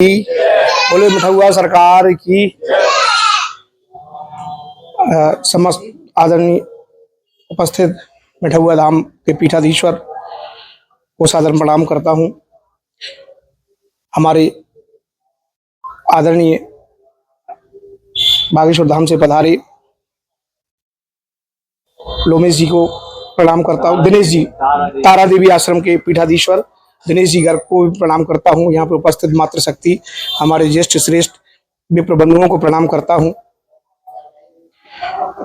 बोले मिठुआ सरकार की समस्त आदरणीय उपस्थित मिठुआ धाम के पीठाधीश्वर को सादर प्रणाम करता हूँ। हमारे आदरणीय बागेश्वर धाम से पधारे लोमेश जी को प्रणाम करता हूँ। दिनेश जी तारा देवी आश्रम के पीठाधीश्वर दिनेश जी गर्ग को भी प्रणाम करता हूँ। यहाँ पर उपस्थित मातृशक्ति हमारे ज्येष्ठ श्रेष्ठ विप्र बंधुओं को प्रणाम करता हूँ।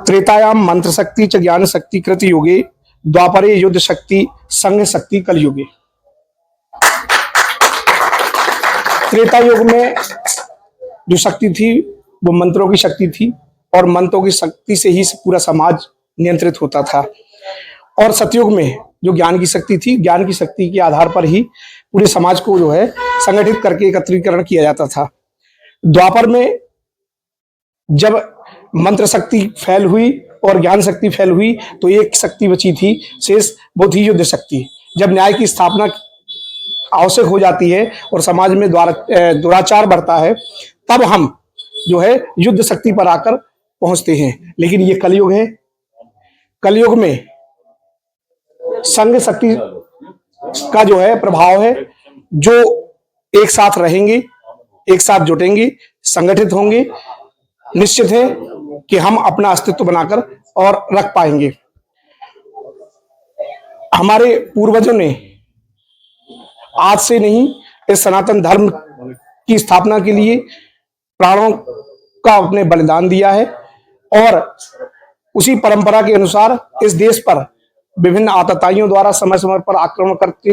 त्रेतायाम मंत्र शक्ति च ज्ञान शक्ति कृत युगे द्वापरे युद्ध शक्ति संघ शक्ति कल युगे। त्रेता युग में जो शक्ति थी वो मंत्रों की शक्ति थी और मंत्रों की शक्ति से ही पूरा समाज नियंत्रित होता था। और सतयुग में जो ज्ञान की शक्ति थी, ज्ञान की शक्ति के आधार पर ही पूरे समाज को जो है संगठित करके एकत्रीकरण किया जाता था। द्वापर में जब मंत्र शक्ति फैल हुई और ज्ञान शक्ति फैल हुई तो एक शक्ति बची थी शेष, वो थी युद्ध शक्ति। जब न्याय की स्थापना आवश्यक हो जाती है और समाज में दुराचार बढ़ता है तब हम जो है युद्ध शक्ति पर आकर पहुंचते हैं। लेकिन ये कलयुग है। कलयुग में संघ शक्ति का जो है प्रभाव है, जो एक साथ रहेंगे, एक साथ जुटेंगे, संगठित होंगे, निश्चित है कि हम अपना अस्तित्व बनाकर और रख पाएंगे। हमारे पूर्वजों ने आज से नहीं, इस सनातन धर्म की स्थापना के लिए प्राणों का अपने बलिदान दिया है और उसी परंपरा के अनुसार इस देश पर विभिन्न आतताइयों द्वारा समय समय पर आक्रमण करते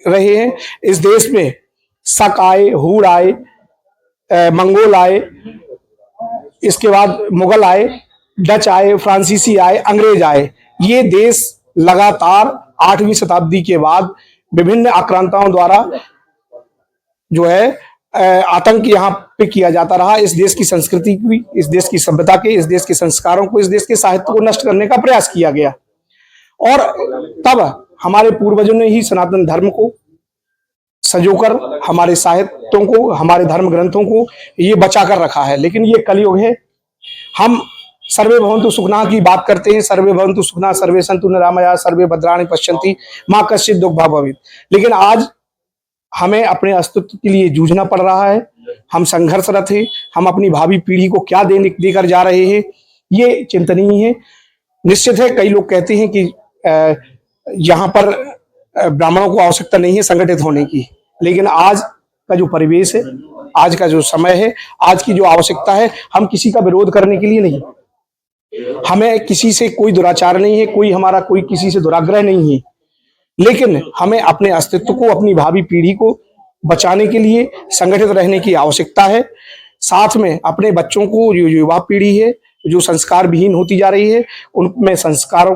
रहे हैं। इस देश में शक आए, हूण आए, मंगोल आए, इसके बाद मुगल आए, डच आए, फ्रांसीसी आए, अंग्रेज आए। ये देश लगातार 8वीं शताब्दी के बाद विभिन्न आक्रांताओं द्वारा जो है आतंक यहाँ पे किया जाता रहा। इस देश की संस्कृति की, इस देश की सभ्यता के, इस देश के संस्कारों को, इस देश के साहित्य को नष्ट करने का प्रयास किया गया। और तब हमारे पूर्वजों ने ही सनातन धर्म को संजोकर हमारे साहित्यों को, हमारे धर्म ग्रंथों को ये बचा कर रखा है। लेकिन ये कलयुग है। हम सर्वे भवन्तु सुखिनः की बात करते हैं, सर्वे भवन्तु सुखिनः, सर्वे सन्तु निरामया, सर्वे भद्राणि पश्यन्ति मां कश्चित् दुःखभाग् भवेत्। लेकिन आज हमें अपने अस्तित्व के लिए जूझना पड़ रहा है। हम संघर्षरत हैं। हम अपनी भावी पीढ़ी को क्या देकर जा रहे हैं, ये चिंतनीय है। निश्चित है, कई लोग कहते हैं कि यहाँ पर ब्राह्मणों को आवश्यकता नहीं है संगठित होने की, लेकिन आज का जो परिवेश है, आज का जो समय है, आज की जो आवश्यकता है, हम किसी का विरोध करने के लिए नहीं, हमें किसी से कोई दुराचार नहीं है, हमारा कोई किसी से दुराग्रह नहीं है, लेकिन हमें अपने अस्तित्व को, अपनी भावी पीढ़ी को बचाने के लिए संगठित रहने की आवश्यकता है। साथ में अपने बच्चों को, जो युवा पीढ़ी है जो संस्कार विहीन होती जा रही है, उनमें संस्कारों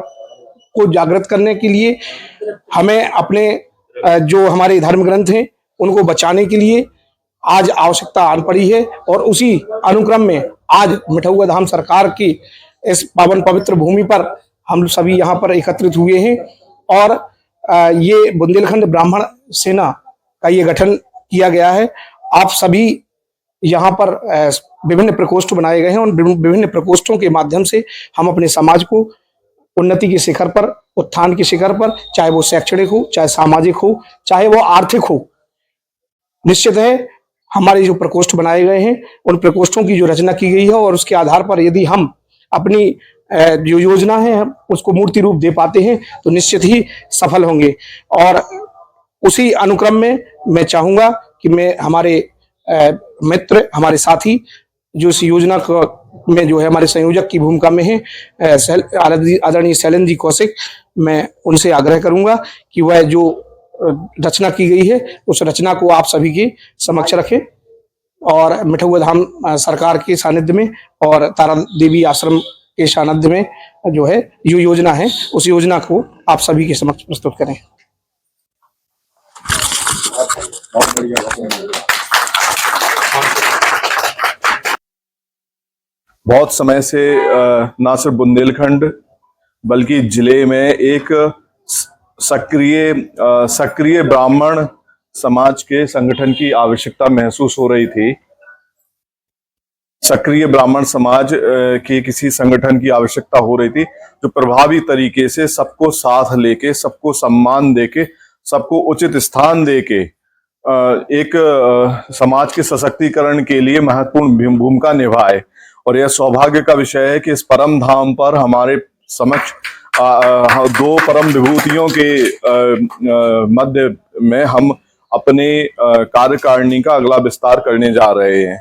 को जागृत करने के लिए हमें अपने जो हमारे धर्म ग्रंथ हैं उनको बचाने के लिए आज आवश्यकता आन पड़ी है। और उसी अनुक्रम में आज मिठुआ धाम सरकार की इस पावन पवित्र भूमि पर हम सभी यहाँ पर एकत्रित हुए हैं और ये बुंदेलखंड ब्राह्मण सेना का ये गठन किया गया है। आप सभी यहाँ पर विभिन्न प्रकोष्ठ बनाए गए हैं और विभिन्न प्रकोष्ठों के माध्यम से हम अपने समाज को उन्नति के शिखर पर, उत्थान के शिखर पर, चाहे वो शैक्षणिक हो, चाहे सामाजिक हो, चाहे वो आर्थिक हो, निश्चित है हमारे जो प्रकोष्ठ बनाए गए हैं उन प्रकोष्ठों की जो रचना की गई है और उसके आधार पर यदि हम अपनी जो योजना है उसको मूर्ति रूप दे पाते हैं तो निश्चित ही सफल होंगे। और उसी अनुक्रम में मैं चाहूंगा कि मैं हमारे मित्र, हमारे साथी जो इस योजना में जो है हमारे संयोजक की भूमिका में है, आदरणीय शैलेंद्र जी कौशिक, मैं उनसे आग्रह करूंगा कि वह जो रचना की गई है उस रचना को आप सभी के समक्ष रखें और मिठुआ धाम सरकार के सानिध्य में और तारा देवी आश्रम के सानिध्य में जो है जो योजना है उस योजना को आप सभी के समक्ष प्रस्तुत करें। बहुत समय से ना सिर्फ बुंदेलखंड बल्कि जिले में एक सक्रिय ब्राह्मण समाज के संगठन की आवश्यकता महसूस हो रही थी, सक्रिय ब्राह्मण समाज के किसी संगठन की आवश्यकता हो रही थी जो प्रभावी तरीके से सबको साथ लेके, सबको सम्मान देके, सबको उचित स्थान देके एक समाज के सशक्तिकरण के लिए महत्वपूर्ण भूमिका निभाए। और यह सौभाग्य का विषय है कि इस परम धाम पर हमारे समक्ष दो परम विभूतियों के मध्य में हम अपने कार्यकारिणी का अगला विस्तार करने जा रहे हैं।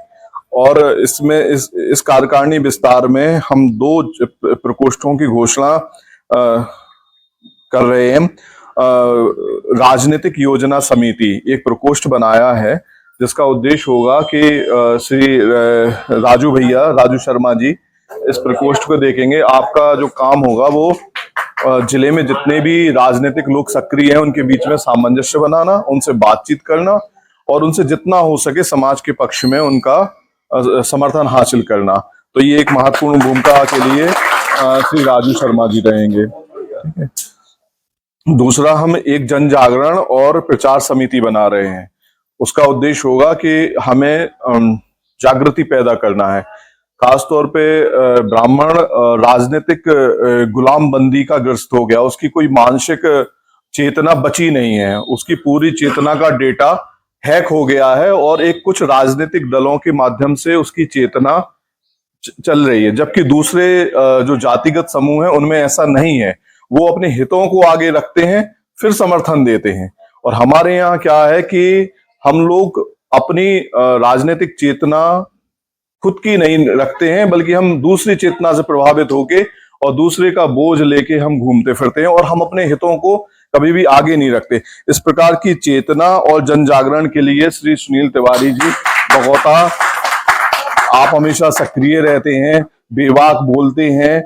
और इसमें इस कार्यकारिणी विस्तार में हम दो प्रकोष्ठों की घोषणा कर रहे हैं। राजनीतिक योजना समिति एक प्रकोष्ठ बनाया है जिसका उद्देश्य होगा कि श्री राजू शर्मा जी इस प्रकोष्ठ को देखेंगे। आपका जो काम होगा वो जिले में जितने भी राजनीतिक लोग सक्रिय हैं उनके बीच में सामंजस्य बनाना, उनसे बातचीत करना और उनसे जितना हो सके समाज के पक्ष में उनका समर्थन हासिल करना। तो ये एक महत्वपूर्ण भूमिका के लिए श्री राजू शर्मा जी रहेंगे। ठीक है। दूसरा, हम एक जन जागरण और प्रचार समिति बना रहे हैं। उसका उद्देश्य होगा कि हमें जागृति पैदा करना है। खासतौर पे ब्राह्मण राजनीतिक गुलामबंदी का ग्रस्त हो गया, उसकी कोई मानसिक चेतना बची नहीं है, उसकी पूरी चेतना का डेटा हैक हो गया है और एक कुछ राजनीतिक दलों के माध्यम से उसकी चेतना चल रही है, जबकि दूसरे जो जातिगत समूह हैं उनमें ऐसा नहीं है। वो अपने हितों को आगे रखते हैं, फिर समर्थन देते हैं। और हमारे यहाँ क्या है कि हम लोग अपनी राजनीतिक चेतना खुद की नहीं रखते हैं, बल्कि हम दूसरी चेतना से प्रभावित होके और दूसरे का बोझ लेके हम घूमते फिरते हैं और हम अपने हितों को कभी भी आगे नहीं रखते। इस प्रकार की चेतना और जन जागरण के लिए श्री सुनील तिवारी जी बगौता, आप हमेशा सक्रिय रहते हैं, बेबाक बोलते हैं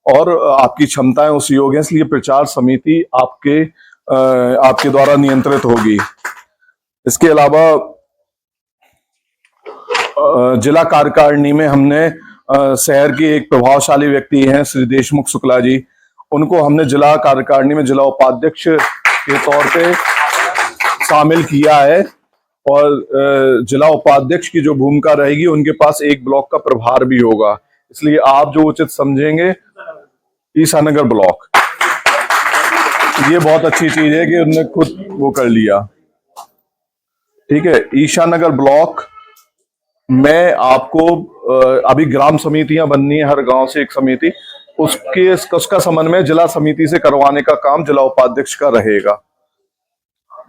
और आपकी क्षमताएं उस योग है, इसलिए प्रचार समिति आपके द्वारा नियंत्रित होगी। इसके अलावा जिला कार्यकारिणी में हमने शहर की एक प्रभावशाली व्यक्ति हैं श्री देशमुख शुक्ला जी, उनको हमने जिला कार्यकारिणी में जिला उपाध्यक्ष के तौर पे शामिल किया है। और जिला उपाध्यक्ष की जो भूमिका रहेगी, उनके पास एक ब्लॉक का प्रभार भी होगा, इसलिए आप जो उचित समझेंगे ईसानगर ब्लॉक, ये बहुत अच्छी चीज है कि उन्होंने खुद वो कर लिया। ठीक है। ईसानगर ब्लॉक में आपको अभी ग्राम समितियां बननी है, हर गांव से एक समिति, उसका समन्वय जिला समिति से करवाने का काम जिला उपाध्यक्ष का रहेगा।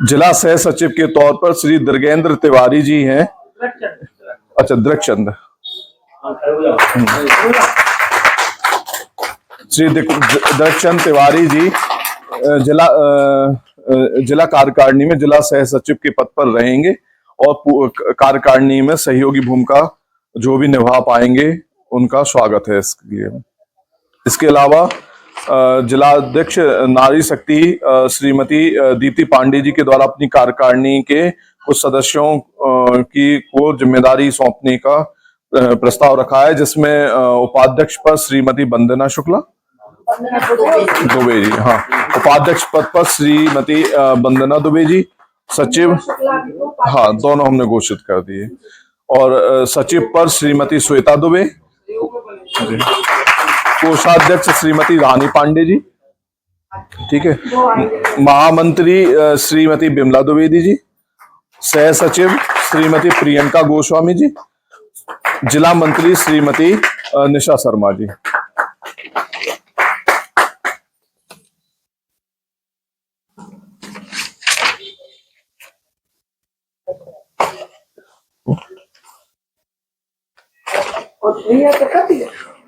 जिला सह सचिव के तौर पर श्री दृगेंद्र तिवारी जी हैं। अच्छा, दृगचंद, श्री दृगचंद तिवारी जी जिला कार्यकारिणी में जिला सह सचिव के पद पर रहेंगे और कार्यकारिणी में सहयोगी भूमिका जो भी निभा पाएंगे उनका स्वागत है इसके लिए। इसके अलावा जिलाध्यक्ष नारी शक्ति श्रीमती दीप्ति पांडे जी के द्वारा अपनी कार्यकारिणी के कुछ सदस्यों को जिम्मेदारी सौंपने का प्रस्ताव रखा है, जिसमें उपाध्यक्ष पर श्रीमती वंदना शुक्ला दुबे जी, हाँ, उपाध्यक्ष पद पर श्रीमती वंदना दुबे जी, सचिव, हाँ, दोनों हमने घोषित कर दिए, और सचिव पर श्रीमती श्वेता दुबे, कोषाध्यक्ष श्रीमती रानी पांडे जी, ठीक है, महामंत्री श्रीमती बिमला द्विवेदी जी, सह सचिव श्रीमती प्रियंका गोस्वामी जी, जिला मंत्री श्रीमती निशा शर्मा जी।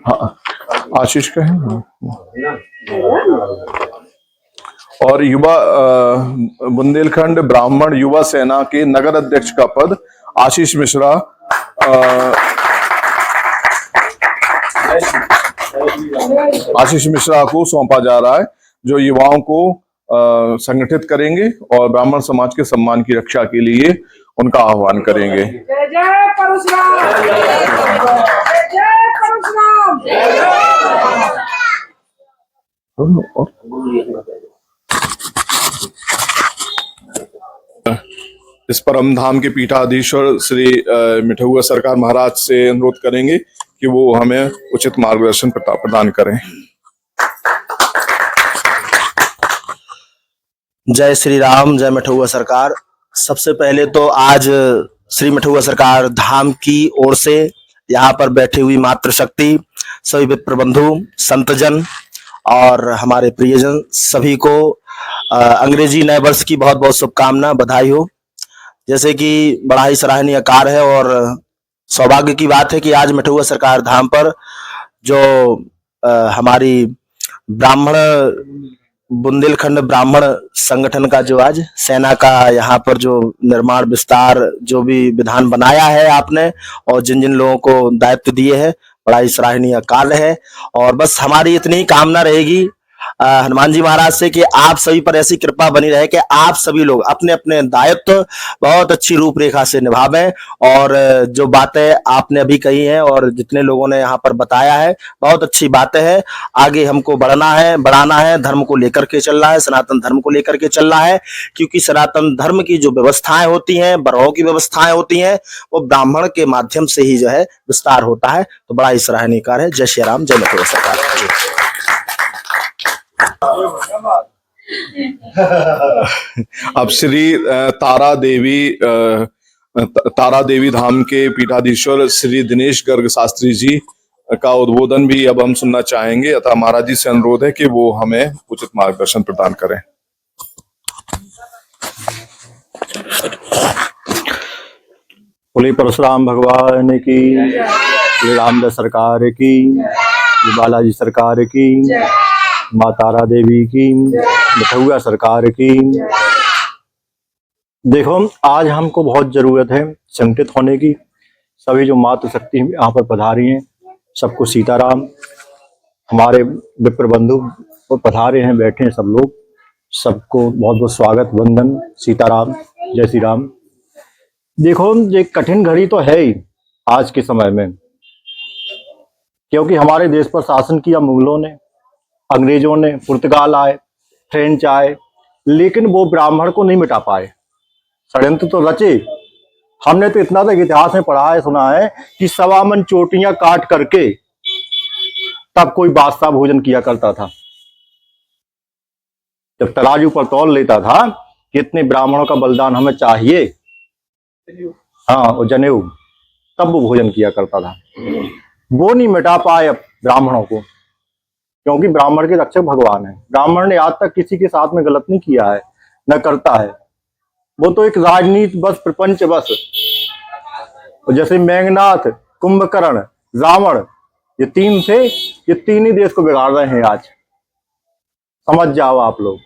हाँ, आशीष का है। और युवा बुंदेलखंड ब्राह्मण युवा सेना के नगर अध्यक्ष का पद आशीष मिश्रा को सौंपा जा रहा है, जो युवाओं को संगठित करेंगे और ब्राह्मण समाज के सम्मान की रक्षा के लिए उनका आह्वान करेंगे। जय जय परशुराम, जय जय परशुराम। इस परम धाम के पीठाधीश्वर श्री मिठुआ सरकार महाराज से अनुरोध करेंगे कि वो हमें उचित मार्गदर्शन प्रदान करें। जय श्री राम, जय मिठुआ सरकार। सबसे पहले तो आज श्री मिठुआ सरकार धाम की ओर से यहाँ पर बैठी हुई मातृशक्ति, सभी विप्र बंधु, संतजन और हमारे प्रियजन सभी को अंग्रेजी नए वर्ष की बहुत बहुत शुभकामना, बधाई हो। जैसे कि बड़ा ही सराहनीय कार्य है और सौभाग्य की बात है कि आज मिठुआ सरकार धाम पर जो हमारी ब्राह्मण बुंदेलखंड ब्राह्मण संगठन का जो आज सेना का यहाँ पर जो निर्माण विस्तार जो भी विधान बनाया है आपने और जिन जिन लोगों को दायित्व दिए हैं, बड़ा ही सराहनीय कार्य है। और बस हमारी इतनी ही कामना रहेगी हनुमान जी महाराज से कि आप सभी पर ऐसी कृपा बनी रहे कि आप सभी लोग अपने अपने दायित्व बहुत अच्छी रूपरेखा से निभावें और जो बातें आपने अभी कही हैं और जितने लोगों ने यहाँ पर बताया है, बहुत अच्छी बातें हैं। आगे हमको बढ़ना है, बढ़ाना है, धर्म को लेकर के चलना है, सनातन धर्म को लेकर के चलना है, क्योंकि सनातन धर्म की जो व्यवस्थाएं होती हैं, बरहों की व्यवस्थाएं होती हैं, वो ब्राह्मण के माध्यम से ही जो है विस्तार होता है। तो बड़ा ही सराहनीय कार्य है। जय श्री राम, जय मिठुआ सरकार। अब श्री तारा देवी धाम के पीठाधीश्वर श्री दिनेश गर्ग शास्त्री जी का उद्बोधन भी अब हम सुनना चाहेंगे। अतः महाराज जी से अनुरोध है कि वो हमें उचित मार्गदर्शन प्रदान करें। बोले परशुराम भगवान की, बोले रामदास सरकार की, बोले बालाजी सरकार की, माँ तारा देवी की, मिठुआ सरकार की। देखो, आज हमको बहुत जरूरत है संगठित होने की। सभी जो मातृशक्ति यहाँ पर पधारी हैं, सबको सीताराम। हमारे विप्र बंधु पधारे हैं, बैठे हैं सब लोग, सबको बहुत बहुत स्वागत, वंदन, सीताराम, जय श्री राम। देखो, ये कठिन घड़ी तो है ही आज के समय में, क्योंकि हमारे देश पर शासन किया मुगलों ने, अंग्रेजों ने, पुर्तगाल आए, फ्रेंच आए, लेकिन वो ब्राह्मण को नहीं मिटा पाए। षड्यंत्र तो रचे। हमने तो इतना तक इतिहास में पढ़ा है, सुना है कि 1.25 मन चोटियां काट करके तब कोई बादशाह भोजन किया करता था। जब तराजू पर तौल लेता था कि इतने ब्राह्मणों का बलिदान हमें चाहिए, हाँ, और जनेऊ, तब वो भोजन किया करता था। वो नहीं मिटा पाए अब ब्राह्मणों को, क्योंकि ब्राह्मण के रक्षक भगवान है। ब्राह्मण ने आज तक किसी के साथ में गलत नहीं किया है, न करता है। वो तो एक राजनीति बस, प्रपंच बस। जैसे मेघनाथ, कुंभकर्ण, रावण, ये 3 थे, ये 3 ही देश को बिगाड़ रहे हैं आज। समझ जाओ आप लोग।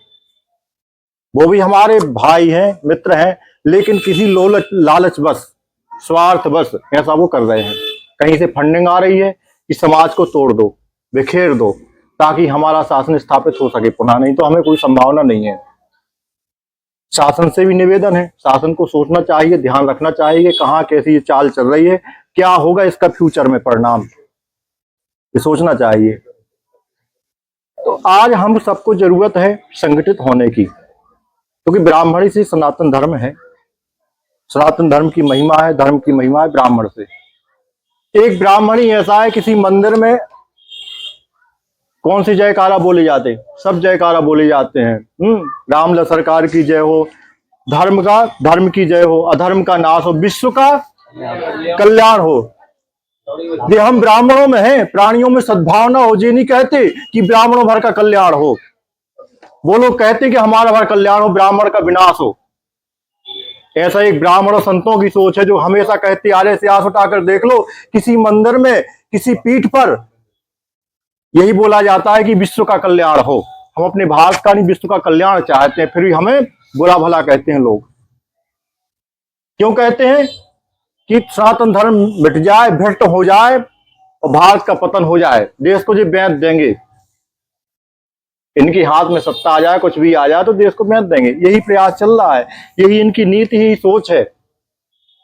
वो भी हमारे भाई हैं, मित्र हैं, लेकिन किसी लालच बस, स्वार्थ बस ऐसा वो कर रहे हैं। कहीं से फंडिंग आ रही है कि समाज को तोड़ दो, बिखेर दो, ताकि हमारा शासन स्थापित हो सके पुनः, नहीं तो हमें कोई संभावना नहीं है। शासन से भी निवेदन है, शासन को सोचना चाहिए, ध्यान रखना चाहिए कहाँ कैसी ये चाल चल रही है, क्या होगा इसका फ्यूचर में परिणाम, ये सोचना चाहिए। तो आज हम सबको जरूरत है संगठित होने की, क्योंकि ब्राह्मणी से सनातन धर्म है। सनातन धर्म की महिमा है, धर्म की महिमा है ब्राह्मण से। एक ब्राह्मणी ऐसा है, किसी मंदिर में कौन सी जयकारा बोले जाते, सब जयकारा बोले जाते हैं। रामदास सरकार की जय हो, धर्म की जय हो, अधर्म का नाश हो, विश्व का कल्याण हो। ये हम ब्राह्मणों में हैं, प्राणियों में सद्भावना हो। ये नहीं कहते कि ब्राह्मणों भर का कल्याण हो, वो लोग कहते कि हमारा भर कल्याण हो, ब्राह्मण का विनाश हो। ऐसा एक ब्राह्मण और संतों की सोच है, जो हमेशा कहते आ रहे। इतिहास उठाकर देख लो, किसी मंदिर में, किसी पीठ पर यही बोला जाता है कि विश्व का कल्याण हो। हम अपने भारत का नहीं, विश्व का कल्याण चाहते हैं, फिर भी हमें बुरा भला कहते हैं लोग। क्यों कहते हैं? कि सनातन धर्म मिट जाए, भ्रष्ट हो जाए और भारत का पतन हो जाए, देश को जो बेच देंगे, इनके हाथ में सत्ता आ जाए, कुछ भी आ जाए तो देश को बेच देंगे। यही प्रयास चल रहा है, यही इनकी नीति, ही सोच है।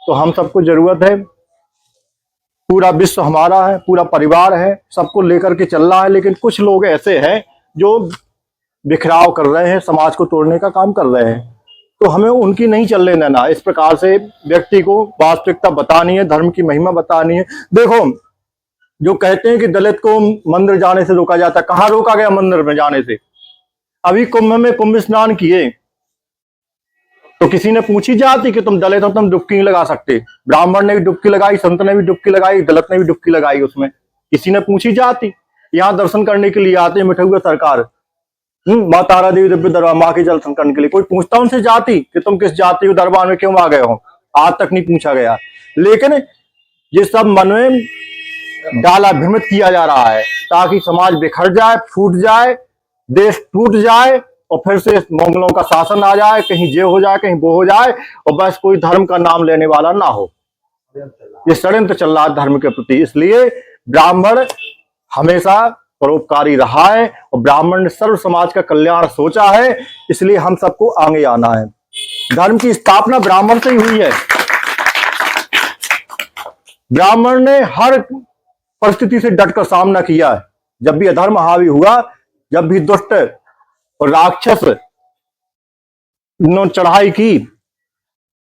तो हम सबको जरूरत है, पूरा विश्व हमारा है, पूरा परिवार है, सबको लेकर के चल रहा है। लेकिन कुछ लोग ऐसे हैं जो बिखराव कर रहे हैं, समाज को तोड़ने का काम कर रहे हैं। तो हमें उनकी नहीं चलने देना। इस प्रकार से व्यक्ति को वास्तविकता बतानी है, धर्म की महिमा बतानी है। देखो, जो कहते हैं कि दलित को मंदिर जाने से रोका जाता है, कहाँ रोका गया मंदिर में जाने से? अभी कुंभ में कुंभ स्नान किए तो किसी ने पूछी जाती कि तुम दलित हो, तुम डुबकी नहीं लगा सकते? ब्राह्मण ने भी डुबकी लगाई, संत ने भी डुबकी लगाई, दलित ने भी डुबकी लगाई, उसमें किसी ने पूछी जाती? यहाँ दर्शन करने के लिए आते हैं मिठाई सरकार, माँ तारा देवी दिव्य दरबार, माँ के दर्शन करने के लिए। कोई पूछता उनसे जाति कि तुम किस जाति के दरबार में क्यों आ गए हो? आज तक नहीं पूछा गया। लेकिन ये सब मन में डाला भ्रमित किया जा रहा है ताकि समाज बिखर जाए, फूट जाए, देश टूट जाए और फिर से मंगलों का शासन आ जाए, कहीं ये हो जाए, कहीं वो हो जाए, और बस कोई धर्म का नाम लेने वाला ना हो। ये षड्यंत्र चल रहा है धर्म के प्रति। इसलिए ब्राह्मण हमेशा परोपकारी रहा है और ब्राह्मण ने सर्व समाज का कल्याण सोचा है। इसलिए हम सबको आगे आना है। धर्म की स्थापना ब्राह्मण से ही हुई है। ब्राह्मण ने हर परिस्थिति से डटकर सामना किया है। जब भी अधर्म हावी हुआ, जब भी दुष्ट और राक्षस ने चढ़ाई की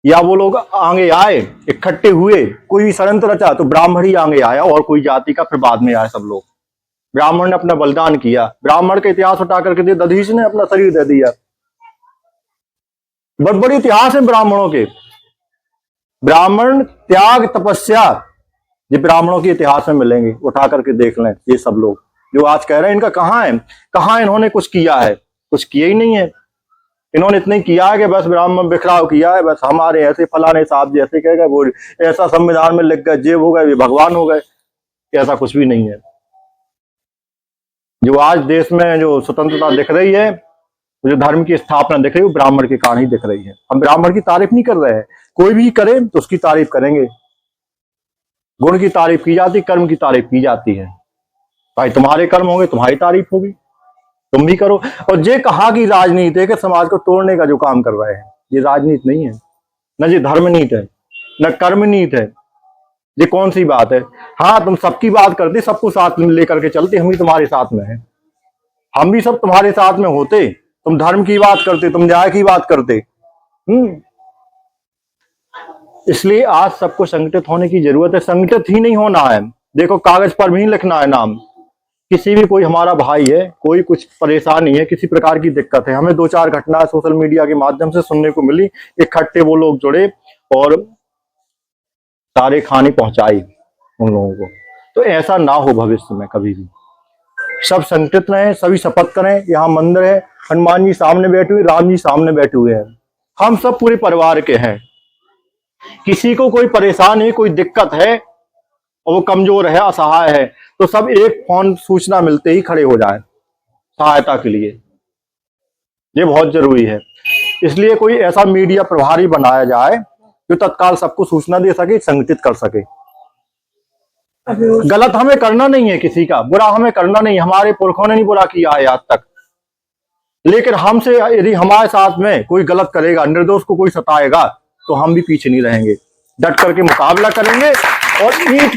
या वो लोग आगे आए, इकट्ठे हुए, कोई भी षड्यंत्र रचा, तो ब्राह्मण ही आगे आया और कोई जाति का फिर बाद में आया। सब लोग, ब्राह्मण ने अपना बलिदान किया। ब्राह्मण का इतिहास उठा करके दिया, दधीच ने अपना शरीर दे दिया। बहुत बड़ी इतिहास है ब्राह्मणों के। ब्राह्मण त्याग तपस्या, ये ब्राह्मणों के इतिहास में मिलेंगे। उठा करके देख लें। ये सब लोग जो आज कह रहे हैं, इनका कहाँ है? कहाँ इन्होंने कुछ किया है? कुछ किया ही नहीं है। इन्होंने इतना ही किया है कि बस ब्राह्मण बिखराव किया है, बस हमारे ऐसे फलाने साहब जैसे कह गए, वो ऐसा संविधान में लिख गए, जे हो गए, ये भगवान हो गए। ऐसा कुछ भी नहीं है। जो आज देश में जो स्वतंत्रता दिख रही है, जो धर्म की स्थापना दिख रही है, वो ब्राह्मण के कारण ही दिख रही है। हम ब्राह्मण की तारीफ नहीं कर रहे हैं। कोई भी करे तो उसकी तारीफ करेंगे। गुण की तारीफ की जाती, कर्म की तारीफ की जाती है। भाई तुम्हारे कर्म होंगे, तुम्हारी तारीफ होगी, तुम भी करो। और ये कहा कि राजनीति है कि समाज को तोड़ने का जो काम कर रहे हैं, ये राजनीति नहीं है, न ये धर्म नीति है, न कर्म नीति है। ये कौन सी बात है? हाँ, तुम सबकी बात करते, सबको साथ में लेकर के चलते, हम ही तुम्हारे साथ में हैं। हम भी सब तुम्हारे साथ में होते। तुम धर्म की बात करते, तुम न्याय की बात करते। इसलिए आज सबको संगठित होने की जरूरत है। संगठित ही नहीं होना है। देखो, कागज पर भी लिखना है नाम। किसी भी कोई हमारा भाई है, कोई कुछ परेशानी है, किसी प्रकार की दिक्कत है, हमें 2-4 घटनाएं सोशल मीडिया के माध्यम से सुनने को मिली, इकट्ठे वो लोग जुड़े और सारे खाने पहुंचाई उन लोगों को। तो ऐसा ना हो भविष्य में कभी भी। सब संगठित रहें, सभी शपथ करें। यहाँ मंदिर है, हनुमान जी सामने बैठे हुए, राम जी सामने बैठे हुए हैं। हम सब पूरे परिवार के हैं। किसी को कोई परेशानी, कोई दिक्कत है और वो कमजोर है, असहाय है, तो सब एक फोन सूचना मिलते ही खड़े हो जाए सहायता के लिए। ये बहुत जरूरी है। इसलिए कोई ऐसा मीडिया प्रभारी बनाया जाए जो तत्काल सबको सूचना दे सके, संगठित कर सके। गलत हमें करना नहीं है, किसी का बुरा हमें करना नहीं। हमारे पुरखों ने नहीं बुरा किया है आज तक। लेकिन हमसे यदि हमारे साथ में कोई गलत करेगा, निर्दोष को कोई सताएगा, तो हम भी पीछे नहीं रहेंगे, डट करके मुकाबला करेंगे और ईंट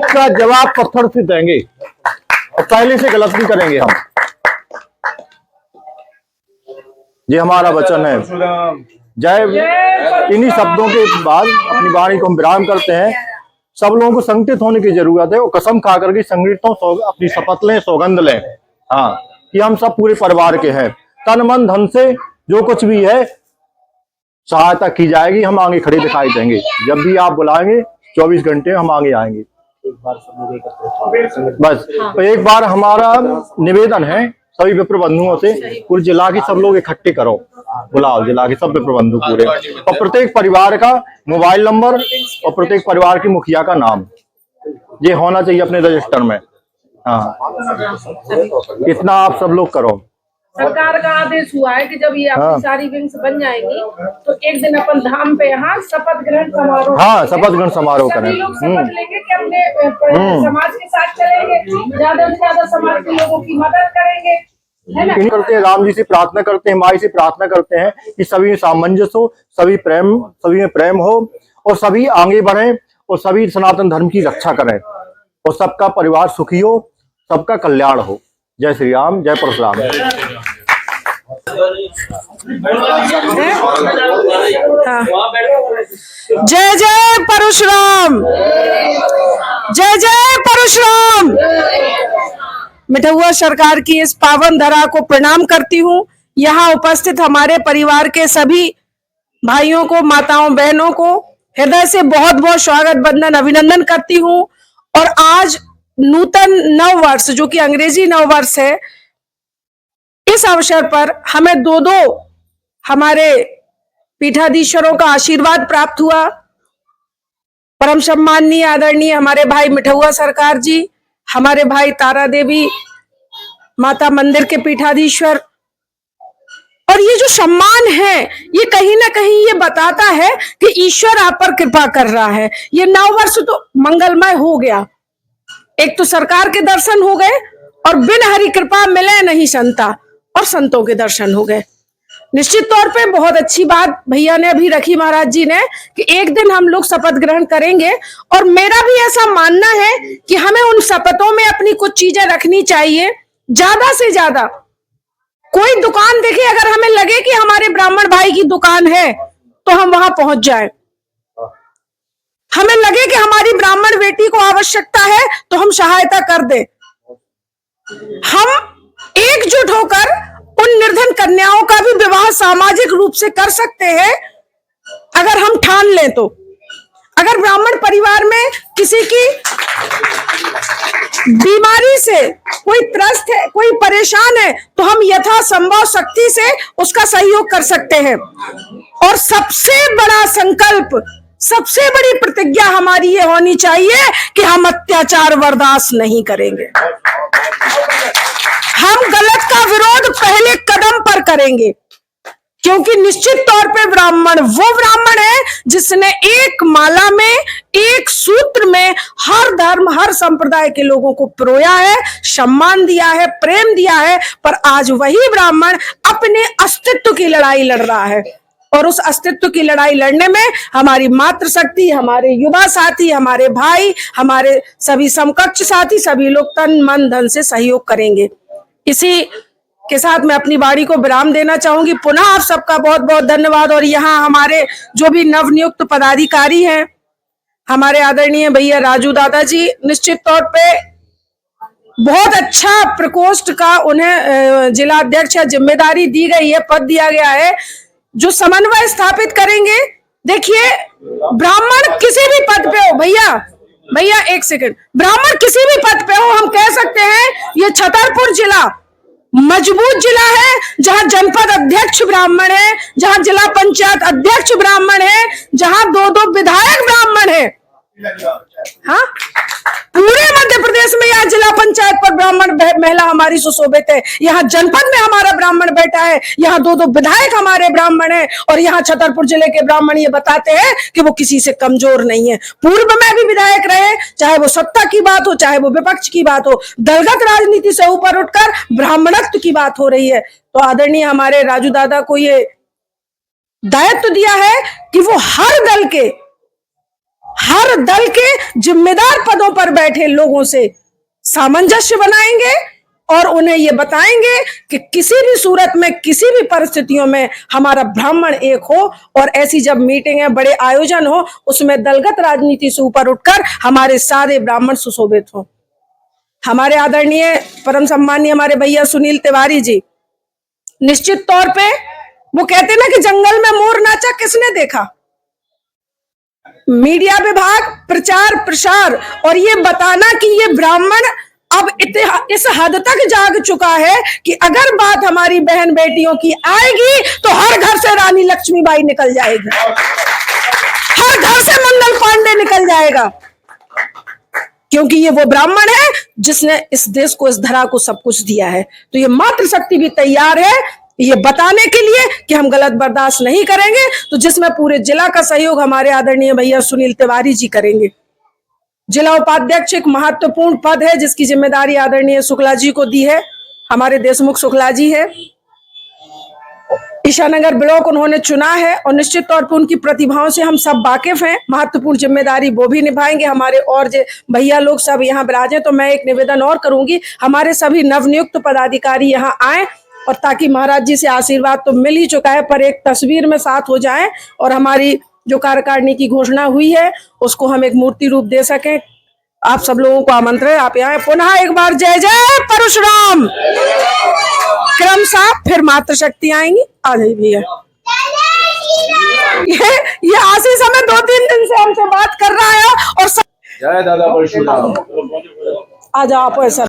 का जवाब पत्थर से देंगे और पहले से गलत नहीं करेंगे हम। ये हमारा वचन है। जय। इन्हीं शब्दों के बाद अपनी वाणी को हम विराम करते हैं। सब लोगों को संगठित होने की जरूरत है और कसम खा करके संगठित हो, अपनी शपथ लें, सौगंध लें। हाँ, कि हम सब पूरे परिवार के हैं। तन मन धन से जो कुछ भी है सहायता की जाएगी। हम आगे खड़े दिखाई देंगे। जब भी आप बुलाएंगे 24 घंटे हम आगे आएंगे। बस तो एक बार हमारा निवेदन है सभी विप्र बंधुओं से, पूरे जिला के सब लोग इकट्ठे करो, बुलाओ जिला के सब विप्र बंधु पूरे, और प्रत्येक परिवार का मोबाइल नंबर और प्रत्येक परिवार की मुखिया का नाम ये होना चाहिए अपने रजिस्टर में। हाँ, इतना आप सब लोग करो। सरकार का आदेश हुआ है कि जब ये अपनी सारी विंग्स बन जाएंगी तो एक दिन अपन धाम पे यहाँ शपथ ग्रहण समारोह, हाँ, शपथ ग्रहण समारोह करें। सभी लोग शपथ लेंगे कि अपने समाज के साथ चलेंगे, ज्यादा से ज्यादा समाज के लोगों की मदद करेंगे, है ना? करते हैं, राम जी से प्रार्थना करते हैं, माई से प्रार्थना करते हैं कि सभी में सामंजस्य हो, सभी में प्रेम हो और सभी आगे बढ़े और सभी सनातन धर्म की रक्षा करें और सबका परिवार सुखी हो, सबका कल्याण हो। जय श्री राम, जय परशुराम। हाँ। जय जय परशुराम, जय जय परशुराम। मिठुआ सरकार की इस पावन धरा को प्रणाम करती हूँ। यहाँ उपस्थित हमारे परिवार के सभी भाइयों को, माताओं, बहनों को हृदय से बहुत बहुत स्वागत, वंदन, अभिनंदन करती हूँ। और आज नूतन नव वर्ष, जो कि अंग्रेजी नव वर्ष है, इस अवसर पर हमें दो हमारे पीठाधीश्वरों का आशीर्वाद प्राप्त हुआ। परम सम्माननीय आदरणीय हमारे भाई मिठुआ सरकार जी, हमारे भाई तारा देवी माता मंदिर के पीठाधीश्वर। और ये जो सम्मान है, ये कहीं ना कहीं ये बताता है कि ईश्वर आप पर कृपा कर रहा है। ये नव वर्ष तो मंगलमय हो गया। एक तो सरकार के दर्शन हो गए, और बिन हरि कृपा मिले नहीं संता, और संतों के दर्शन हो गए। निश्चित तौर पे बहुत अच्छी बात भैया ने अभी रखी, महाराज जी ने, कि एक दिन हम लोग शपथ ग्रहण करेंगे। और मेरा भी ऐसा मानना है कि हमें उन शपथों में अपनी कुछ चीजें रखनी चाहिए, ज्यादा से ज्यादा। कोई दुकान देखे, अगर हमें लगे कि हमारे ब्राह्मण भाई की दुकान है, तो हम वहां पहुंच जाएं। हमें लगे कि हमारी ब्राह्मण बेटी को आवश्यकता है, तो हम सहायता कर दें। हम एकजुट होकर उन निर्धन कन्याओं का भी विवाह सामाजिक रूप से कर सकते हैं, अगर हम ठान लें तो। अगर ब्राह्मण परिवार में किसी की बीमारी से कोई त्रस्त है, कोई परेशान है, तो हम यथासंभव शक्ति से उसका सहयोग कर सकते हैं। और सबसे बड़ा संकल्प, सबसे बड़ी प्रतिज्ञा हमारी ये होनी चाहिए कि हम अत्याचार बर्दाश्त नहीं करेंगे। हम गलत का विरोध पहले कदम पर करेंगे, क्योंकि निश्चित तौर पे ब्राह्मण वो ब्राह्मण है जिसने एक माला में, एक सूत्र में हर धर्म, हर संप्रदाय के लोगों को परोया है, सम्मान दिया है, प्रेम दिया है। पर आज वही ब्राह्मण अपने अस्तित्व की लड़ाई लड़ रहा है। और उस अस्तित्व की लड़ाई लड़ने में हमारी मातृशक्ति, हमारे युवा साथी, हमारे भाई, हमारे सभी समकक्ष साथी, सभी लोग तन मन धन से सहयोग करेंगे। इसी के साथ मैं अपनी वाणी को विराम देना चाहूंगी। पुनः आप सबका बहुत बहुत धन्यवाद। और यहाँ हमारे जो भी नवनियुक्त पदाधिकारी हैं, हमारे आदरणीय भैया राजू दादा जी, निश्चित तौर पे बहुत अच्छा प्रकोष्ठ का उन्हें जिला अध्यक्ष जिम्मेदारी दी गई है, पद दिया गया है, जो समन्वय स्थापित करेंगे। देखिए, ब्राह्मण किसी भी पद पे हो, भैया एक सेकंड, ब्राह्मण किसी भी पद पे हो, हम कह सकते हैं ये छतरपुर जिला मजबूत जिला है, जहां जनपद अध्यक्ष ब्राह्मण है, जहां जिला पंचायत अध्यक्ष ब्राह्मण है, जहां 2 विधायक ब्राह्मण है। हाँ, पूरे मध्य प्रदेश में यहाँ जिला पंचायत पर ब्राह्मण महिला हमारी सुशोभित है। यहाँ जनपद में हमारा ब्राह्मण बैठा है, यहाँ 2 विधायक हमारे ब्राह्मण हैं। और यहाँ छतरपुर जिले के ब्राह्मण ये बताते हैं कि वो किसी से कमजोर नहीं है। पूर्व में भी विधायक रहे, चाहे वो सत्ता की बात हो, चाहे वो विपक्ष की बात हो, दलगत राजनीति से ऊपर उठकर ब्राह्मणत्व की बात हो रही है। तो आदरणीय हमारे राजू दादा को ये दायित्व दिया है कि वो हर दल के जिम्मेदार पदों पर बैठे लोगों से सामंजस्य बनाएंगे और उन्हें ये बताएंगे कि किसी भी सूरत में, किसी भी परिस्थितियों में हमारा ब्राह्मण एक हो। और ऐसी जब मीटिंग है, बड़े आयोजन हो, उसमें दलगत राजनीति से ऊपर उठकर हमारे सारे ब्राह्मण सुशोभित हो। हमारे आदरणीय परम सम्मानीय हमारे भैया सुनील तिवारी जी, निश्चित तौर पे वो कहते ना कि जंगल में मोर नाचा किसने देखा। मीडिया विभाग प्रचार प्रसार और ये बताना कि ये ब्राह्मण अब इस हद तक जाग चुका है कि अगर बात हमारी बहन बेटियों की आएगी तो हर घर से रानी लक्ष्मीबाई निकल जाएगी, हर घर से मंगल पांडे निकल जाएगा, क्योंकि ये वो ब्राह्मण है जिसने इस देश को, इस धरा को सब कुछ दिया है। तो ये मातृशक्ति भी तैयार है ये बताने के लिए कि हम गलत बर्दाश्त नहीं करेंगे। तो जिसमें पूरे जिला का सहयोग हमारे आदरणीय भैया सुनील तिवारी जी करेंगे। जिला उपाध्यक्ष एक महत्वपूर्ण पद है जिसकी जिम्मेदारी आदरणीय शुक्ला जी को दी है, हमारे देशमुख शुक्ला जी है। ईशानगर ब्लॉक उन्होंने चुना है और निश्चित तौर पर उनकी प्रतिभाओं से हम सब वाकिफ हैं। महत्वपूर्ण जिम्मेदारी वो भी निभाएंगे। हमारे और भैया लोग सब यहाँ विराजे। तो मैं एक निवेदन और करूंगी, हमारे सभी नवनियुक्त पदाधिकारी यहाँ आए और ताकि महाराज जी से आशीर्वाद तो मिल ही चुका है, पर एक तस्वीर में साथ हो जाए और हमारी जो कार्यकारिणी की घोषणा हुई है उसको हम एक मूर्ति रूप दे सकें। आप सब लोगों को आमंत्रण है, आप यहाँ पुनः एक बार जय जय परशुराम। क्रमशः फिर मातृशक्ति आएंगी। आ जाइए भैया। ये आशीष हमें 2-3 दिन से हमसे बात कर रहा है और जय दादा परशुराम। आ जाओ आप ऐसा